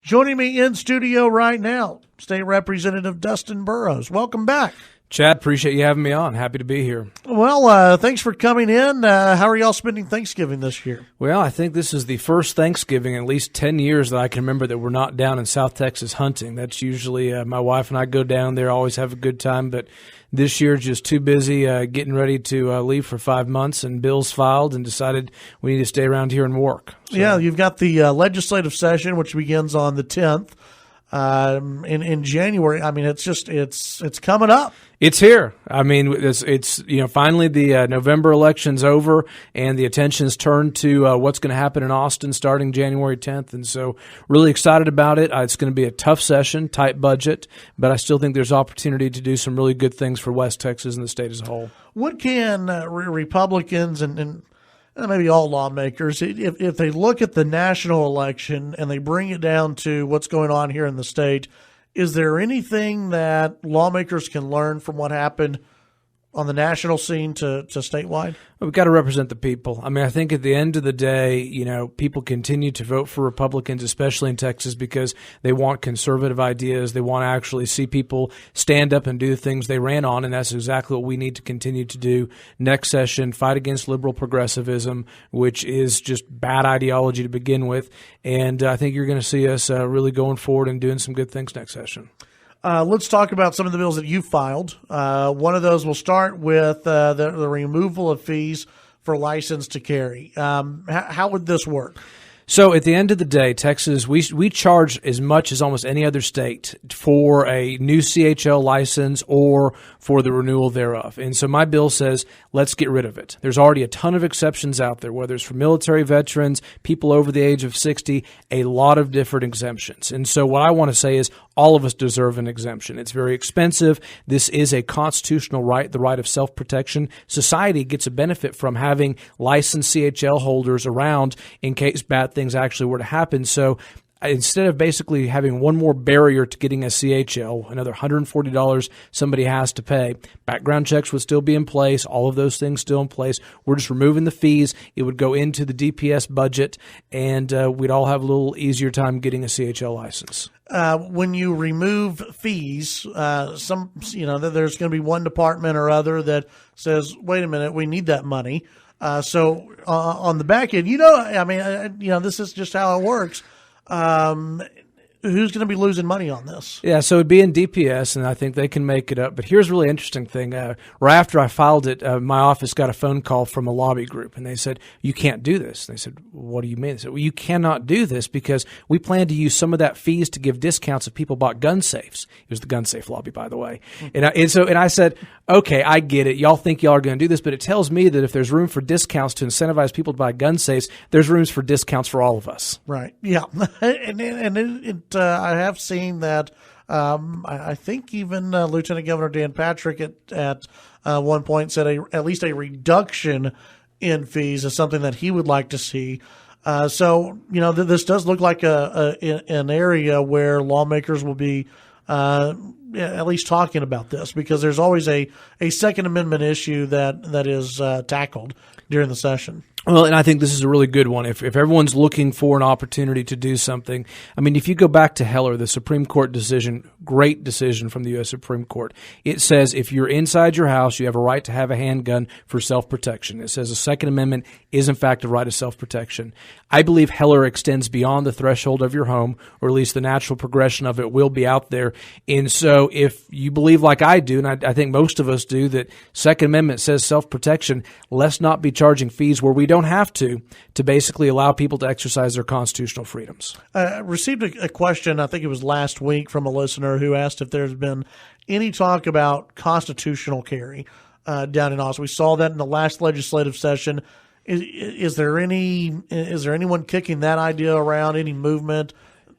Joining me in studio right now, State Representative Dustin Burrows. Welcome back. Chad, appreciate you having me on. Happy to be here. Well, thanks for coming in. How are y'all spending Thanksgiving this year? Well, I think this is the first Thanksgiving in at least 10 years that I can remember that we're not down in South Texas hunting. That's usually my wife and I go down there, always have a good time, but this year just too busy getting ready to leave for 5 months, and bills filed and decided we need to stay around here and work. So. Yeah, you've got the legislative session, which begins on the 10th. In January. I mean, it's coming up. It's here. I mean, it's finally the November election's over, and the attention's turned to what's going to happen in Austin starting January 10th, and so really excited about it. It's going to be a tough session, tight budget, but I still think there's opportunity to do some really good things for West Texas and the state as a whole. What can Republicans and maybe all lawmakers, if they look at the national election and they bring it down to what's going on here in the state, is there anything that lawmakers can learn from what happened on the national scene to statewide? We've got to represent the people. I mean, I think at the end of the day, people continue to vote for Republicans, especially in Texas, because they want conservative ideas. They want to actually see people stand up and do the things they ran on, and that's exactly what we need to continue to do next session, fight against liberal progressivism, which is just bad ideology to begin with. And I think you're going to see us really going forward and doing some good things next session. Let's talk about some of the bills that you filed. One of those will start with the removal of fees for license to carry. How would this work? So at the end of the day, Texas, we charge as much as almost any other state for a new CHL license or for the renewal thereof. And so my bill says, let's get rid of it. There's already a ton of exceptions out there, whether it's for military veterans, people over the age of 60, a lot of different exemptions. And so what I want to say is all of us deserve an exemption. It's very expensive. This is a constitutional right, the right of self-protection. Society gets a benefit from having licensed CHL holders around in case bad things actually were to happen. So instead of basically having one more barrier to getting a CHL, another $140 somebody has to pay, background checks would still be in place, all of those things still in place. We're just removing the fees. It would go into the DPS budget, and we'd all have a little easier time getting a CHL license. When you remove fees, there's going to be one department or other that says, wait a minute, we need that money. So on the back end, this is just how it works. Who's going to be losing money on this? Yeah, so it'd be in DPS, and I think they can make it up. But here's a really interesting thing. Right after I filed it, my office got a phone call from a lobby group, and they said, you can't do this. And they said, what do you mean? I said, well, you cannot do this because we plan to use some of that fees to give discounts if people bought gun safes. It was the gun safe lobby, by the way. And I said, okay, I get it. Y'all think y'all are going to do this, but it tells me that if there's room for discounts to incentivize people to buy gun safes, there's rooms for discounts for all of us. Right. Yeah. I have seen that. I think even Lieutenant Governor Dan Patrick at one point said at least a reduction in fees is something that he would like to see. So this does look like an area where lawmakers will be at least talking about this, because there's always a Second Amendment issue that is tackled during the session. Well, and I think this is a really good one. If everyone's looking for an opportunity to do something, I mean, if you go back to Heller, the Supreme Court decision, great decision from the U.S. Supreme Court. It says if you're inside your house, you have a right to have a handgun for self-protection. It says the Second Amendment is, in fact, a right of self-protection. I believe Heller extends beyond the threshold of your home, or at least the natural progression of it will be out there. And so if you believe like I do, and I think most of us do, that Second Amendment says self-protection, let's not be charging fees where we don't have to basically allow people to exercise their constitutional freedoms. I received a question, I think it was last week, from a listener who asked if there's been any talk about constitutional carry down in Austin. We saw that in the last legislative session. Is there anyone kicking that idea around, any movement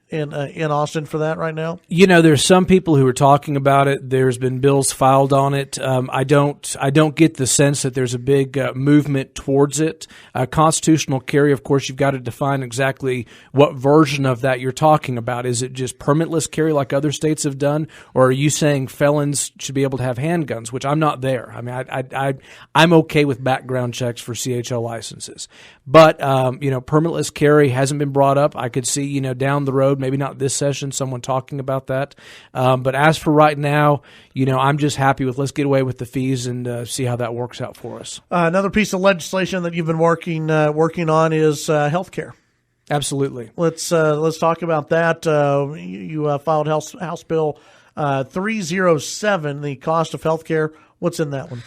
in Austin for that right now? There's some people who are talking about it. There's been bills filed on it. I don't get the sense that there's a big movement towards it. Constitutional carry, of course, you've got to define exactly what version of that you're talking about. Is it just permitless carry like other states have done, or are you saying felons should be able to have handguns? Which I'm not there. I mean, I'm okay with background checks for CHL licenses. But, permitless carry hasn't been brought up. I could see, down the road, maybe not this session, someone talking about that. But as for right now, I'm just happy with let's get away with the fees and see how that works out for us. Another piece of legislation that you've been working on is health care. Absolutely. Let's talk about that. You filed House Bill 307, the cost of health care. What's in that one?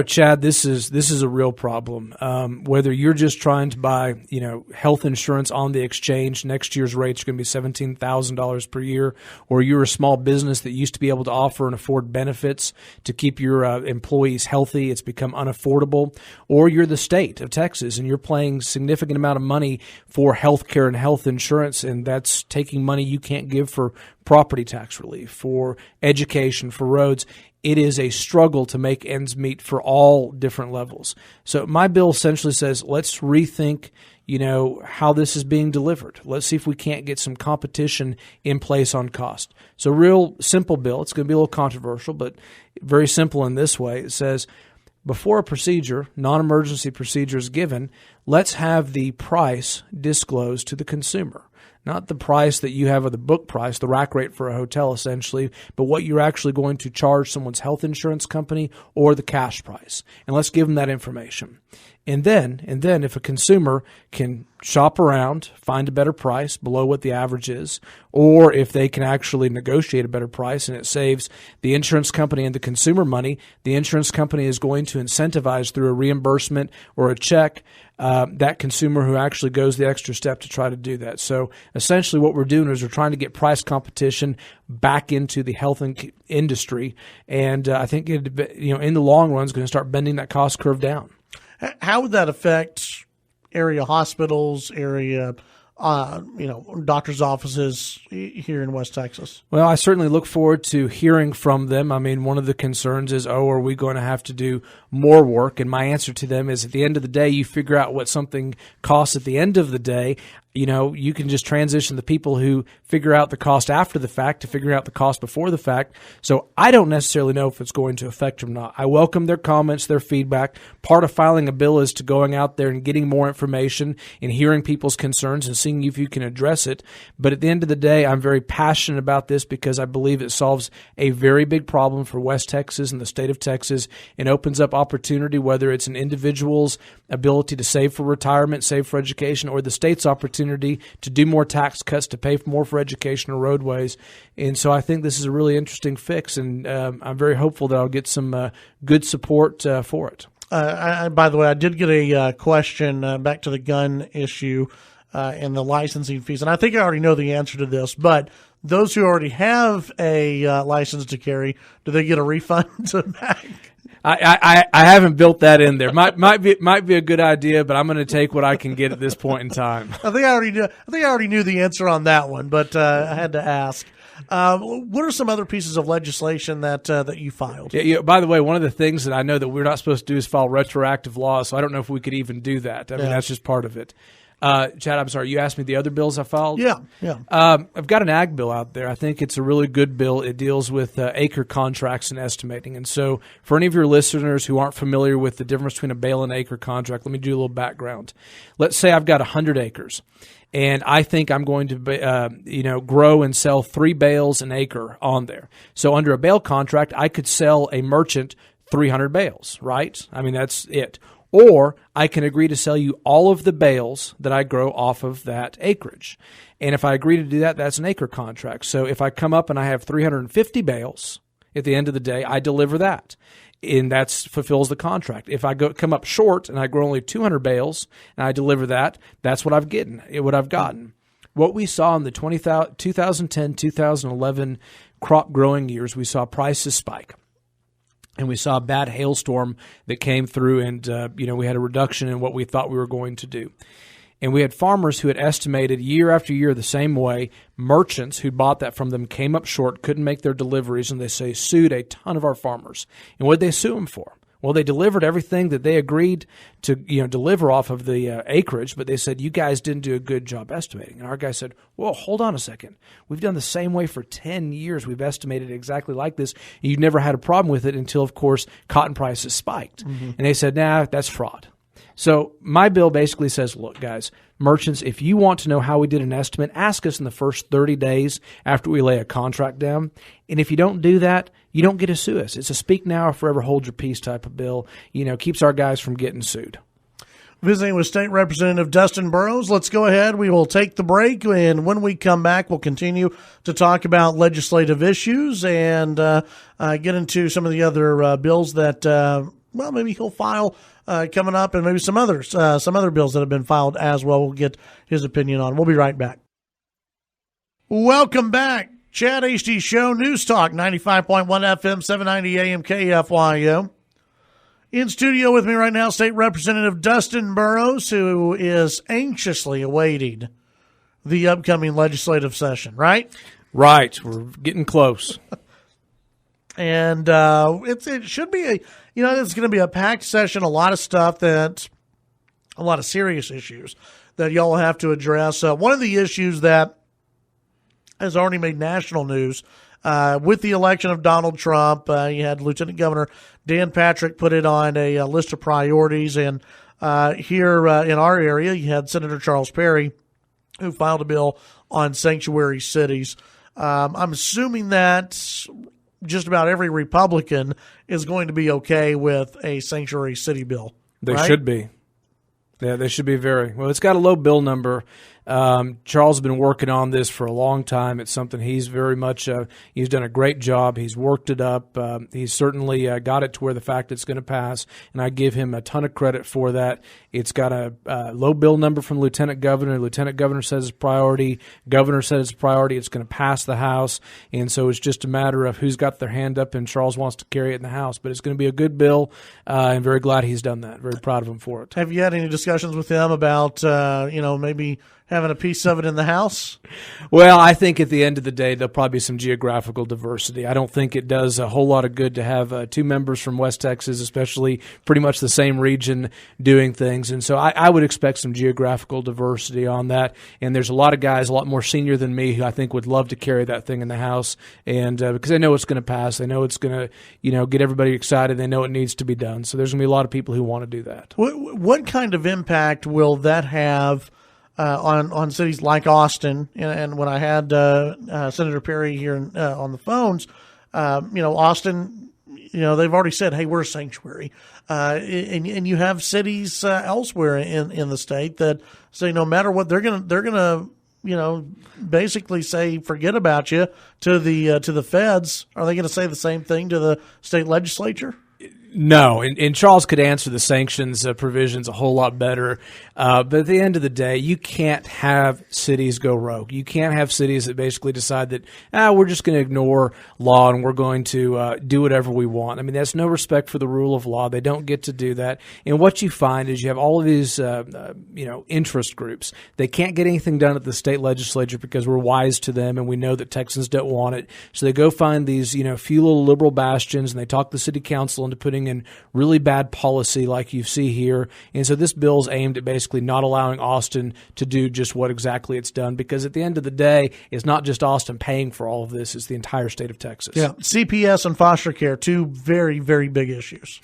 Chad, this is a real problem. Whether you're just trying to buy, health insurance on the exchange, next year's rates are going to be $17,000 per year, or you're a small business that used to be able to offer and afford benefits to keep your employees healthy, it's become unaffordable, or you're the state of Texas and you're paying significant amount of money for health care and health insurance, and that's taking money you can't give for property tax relief, for education, for roads. It is a struggle to make ends meet for all different levels. So my bill essentially says, let's rethink, how this is being delivered. Let's see if we can't get some competition in place on cost. So real simple bill. It's going to be a little controversial, but very simple in this way. It says, before a procedure, non-emergency procedure is given, let's have the price disclosed to the consumer. Not the price that you have of the book price, the rack rate for a hotel essentially, but what you're actually going to charge someone's health insurance company or the cash price. And let's give them that information. And then if a consumer can shop around, find a better price below what the average is, or if they can actually negotiate a better price and it saves the insurance company and the consumer money, the insurance company is going to incentivize through a reimbursement or a check that consumer who actually goes the extra step to try to do that. So essentially what we're doing is we're trying to get price competition back into the health industry. And I think in the long run is going to start bending that cost curve down. How would that affect area hospitals, area doctors' offices here in West Texas? Well, I certainly look forward to hearing from them. I mean, one of the concerns is, are we going to have to do more work? And my answer to them is, at the end of the day, you figure out what something costs at the end of the day. You can just transition the people who figure out the cost after the fact to figure out the cost before the fact. So I don't necessarily know if it's going to affect them or not. I welcome their comments, their feedback. Part of filing a bill is to going out there and getting more information and hearing people's concerns and seeing if you can address it. But at the end of the day, I'm very passionate about this because I believe it solves a very big problem for West Texas and the state of Texas and opens up opportunity, whether it's an individual's ability to save for retirement, save for education, or the state's opportunity to do more tax cuts, to pay more for education or roadways. And so I think this is a really interesting fix, and I'm very hopeful that I'll get some good support for it. By the way, I did get a question back to the gun issue and the licensing fees, and I think I already know the answer to this, but those who already have a license to carry, do they get a refund back? I haven't built that in there. Might be a good idea, but I'm going to take what I can get at this point in time. I think I already knew the answer on that one, but I had to ask. What are some other pieces of legislation that you filed? Yeah, by the way, one of the things that I know that we're not supposed to do is file retroactive laws, so I don't know if we could even do that. I mean, that's just part of it. Chad, I'm sorry, you asked me the other bills I filed? Yeah. I've got an ag bill out there. I think it's a really good bill. It deals with acre contracts and estimating. And so for any of your listeners who aren't familiar with the difference between a bale and acre contract, let me do a little background. Let's say I've got 100 acres. And I think I'm going to, grow and sell 3 bales an acre on there. So under a bale contract, I could sell a merchant 300 bales, right? I mean, that's it. Or I can agree to sell you all of the bales that I grow off of that acreage. And if I agree to do that, that's an acre contract. So if I come up and I have 350 bales at the end of the day, I deliver that. And that fulfills the contract. If I come up short and I grow only 200 bales and I deliver that, that's what I've gotten. What we saw in the 2010, 2011 crop growing years, we saw prices spike. And we saw a bad hailstorm that came through, and we had a reduction in what we thought we were going to do. And we had farmers who had estimated year after year the same way. Merchants who bought that from them came up short, couldn't make their deliveries, and they sued a ton of our farmers. And what did they sue them for? Well, they delivered everything that they agreed to deliver off of the acreage, but they said, you guys didn't do a good job estimating. And our guy said, well, hold on a second. We've done the same way for 10 years. We've estimated exactly like this. And you've never had a problem with it until, of course, cotton prices spiked. Mm-hmm. And they said, nah, that's fraud. So my bill basically says, look, guys, merchants, if you want to know how we did an estimate, ask us in the first 30 days after we lay a contract down. And if you don't do that, you don't get to sue us. It's a speak now or forever hold your peace type of bill. Keeps our guys from getting sued. Visiting with State Representative Dustin Burrows. Let's go ahead. We will take the break, and when we come back, we'll continue to talk about legislative issues and get into some of the other bills that, maybe he'll file coming up, and maybe some other bills that have been filed as well. We'll get his opinion on. We'll be right back. Welcome back. Chad HD Show, News Talk, 95.1 FM, 790 AM KFYO. In studio with me right now, State Representative Dustin Burrows, who is anxiously awaiting the upcoming legislative session, right? Right. We're getting close. And it should be it's going to be a packed session, a lot of stuff a lot of serious issues that y'all have to address. One of the issues that has already made national news with the election of Donald Trump, you had Lieutenant Governor Dan Patrick put it on a list of priorities. And here in our area, you had Senator Charles Perry, who filed a bill on sanctuary cities. I'm assuming that just about every Republican is going to be okay with a sanctuary city bill. They right? should be. Yeah, they should be very. Well, it's got a low bill number. Charles has been working on this for a long time. It's something he's very much, he's done a great job. He's worked it up. He's certainly got it to where the fact it's going to pass, and I give him a ton of credit for that. It's got a low bill number from the Lieutenant Governor. Lieutenant Governor says it's priority. Governor says it's priority. It's going to pass the House, and so it's just a matter of who's got their hand up, and Charles wants to carry it in the House. But it's going to be a good bill. I'm very glad he's done that. Very proud of him for it. Have you had any discussions with him about, maybe having a piece of it in the House? Well, I think at the end of the day, there'll probably be some geographical diversity. I don't think it does a whole lot of good to have two members from West Texas, especially pretty much the same region, doing things. And so I would expect some geographical diversity on that. And there's a lot of guys a lot more senior than me who I think would love to carry that thing in the House. And because they know it's going to pass. They know it's going to, get everybody excited. They know it needs to be done. So there's going to be a lot of people who want to do that. What kind of impact will that have on cities like Austin? And when I had Senator Perry here on the phones, Austin, they've already said, hey, we're a sanctuary. And you have cities elsewhere in the state that say no matter what, they're gonna basically say forget about you to the feds. Are they going to say the same thing to the state legislature? No, and Charles could answer the sanctions provisions a whole lot better. But at the end of the day, you can't have cities go rogue. You can't have cities that basically decide that, we're just going to ignore law and we're going to do whatever we want. I mean, that's no respect for the rule of law. They don't get to do that. And what you find is you have all of these, interest groups. They can't get anything done at the state legislature because we're wise to them and we know that Texans don't want it. So they go find these, few little liberal bastions and they talk the city council into putting in really bad policy like you see here. And so this bill's aimed at basically not allowing Austin to do just what exactly it's done, because at the end of the day, it's not just Austin paying for all of this, it's the entire state of Texas. Yeah, CPS and foster care, two very, very big issues.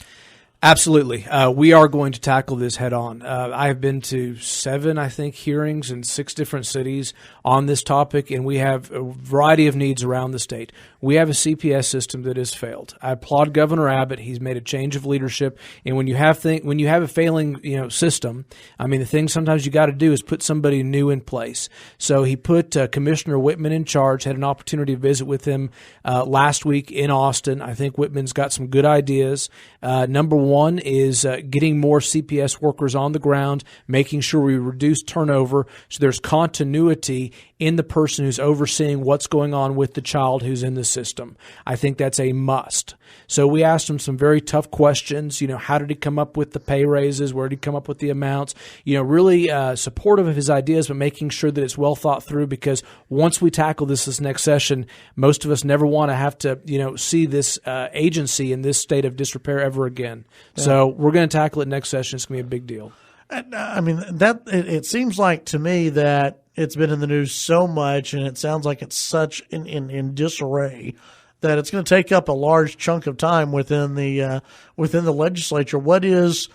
Absolutely. We are going to tackle this head on. I have been to 7, I think, hearings in 6 different cities on this topic, and we have a variety of needs around the state. We have a CPS system that has failed. I applaud Governor Abbott. He's made a change of leadership, and when you have a failing system, I mean, the thing sometimes you got to do is put somebody new in place. So he put Commissioner Whitman in charge. Had an opportunity to visit with him last week in Austin. I think Whitman's got some good ideas. Number one is getting more CPS workers on the ground, making sure we reduce turnover so there's continuity in the person who's overseeing what's going on with the child who's in the system. I think that's a must. So we asked him some very tough questions. How did he come up with the pay raises? Where did he come up with the amounts? Really supportive of his ideas, but making sure that it's well thought through, because once we tackle this next session, most of us never want to have to, see this agency in this state of disrepair ever again. Yeah. So we're going to tackle it next session. It's going to be a big deal. I mean, it seems like to me that it's been in the news so much, and it sounds like it's such in disarray that it's going to take up a large chunk of time within the legislature. What is,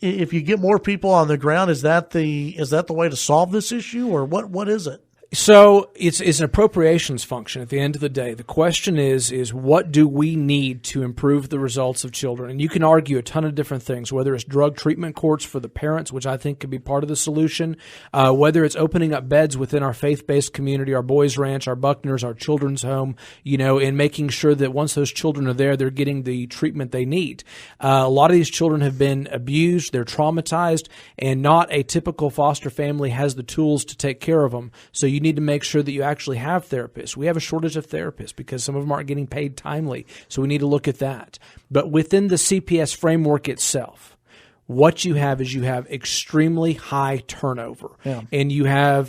if you get more people on the ground, is that the way to solve this issue, or what is it? So it's an appropriations function at the end of the day. The question is what do we need to improve the results of children? And you can argue a ton of different things, whether it's drug treatment courts for the parents, which I think could be part of the solution, whether it's opening up beds within our faith-based community, our Boys Ranch, our Buckners, our children's home, and making sure that once those children are there, they're getting the treatment they need. A lot of these children have been abused, they're traumatized, and not a typical foster family has the tools to take care of them. So you need to make sure that you actually have therapists. We have a shortage of therapists because some of them aren't getting paid timely. So we need to look at that. But within the CPS framework itself, what you have is extremely high turnover. Yeah. And you have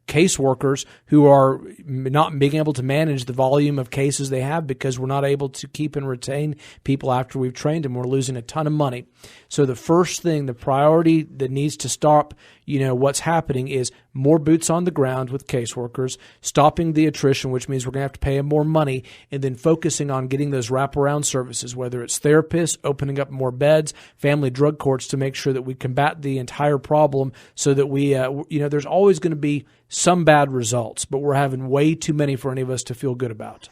caseworkers who are not being able to manage the volume of cases they have because we're not able to keep and retain people after we've trained them. We're losing a ton of money. So the first thing, the priority that needs to stop, what's happening is more boots on the ground with caseworkers, stopping the attrition, which means we're going to have to pay them more money, and then focusing on getting those wraparound services, whether it's therapists, opening up more beds, family drug courts, to make sure that we combat the entire problem so that we, there's always going to be some bad results, but we're having way too many for any of us to feel good about.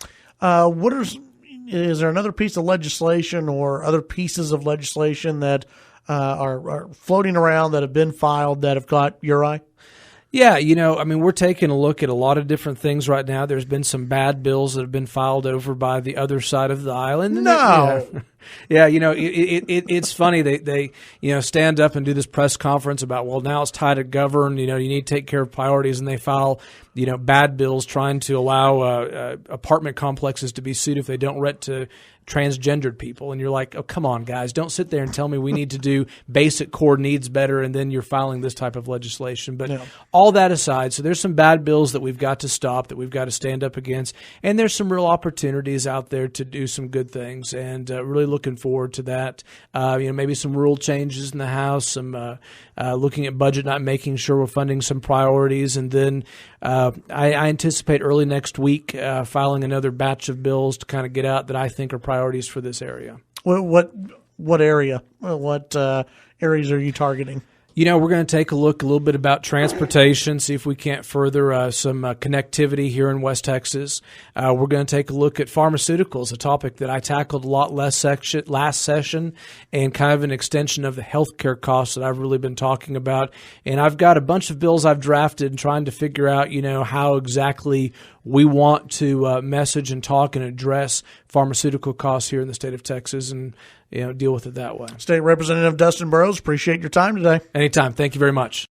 Is there another piece of legislation or other pieces of legislation that are floating around that have been filed that have caught your eye? Yeah, we're taking a look at a lot of different things right now. There's been some bad bills that have been filed over by the other side of the aisle. And it's funny. They stand up and do this press conference about, well, now it's time to govern. You need to take care of priorities, and they file, bad bills trying to allow apartment complexes to be sued if they don't rent to transgendered people. And you're like, oh, come on, guys, don't sit there and tell me we need to do basic core needs better, and then you're filing this type of legislation. But all that aside, so there's some bad bills that we've got to stop, that we've got to stand up against, and there's some real opportunities out there to do some good things, and really looking forward to that. Maybe some rule changes in the House, some looking at budget, not making sure we're funding some priorities, and then I anticipate early next week filing another batch of bills to kind of get out that I think are priorities for this area. What area? What areas are you targeting? We're going to take a look a little bit about transportation, see if we can't further some connectivity here in West Texas. We're going to take a look at pharmaceuticals, a topic that I tackled a lot last session, and kind of an extension of the healthcare costs that I've really been talking about. And I've got a bunch of bills I've drafted and trying to figure out, how exactly we want to message and talk and address pharmaceutical costs here in the state of Texas, and deal with it that way. State Representative Dustin Burrows, appreciate your time today. Anytime. Thank you very much.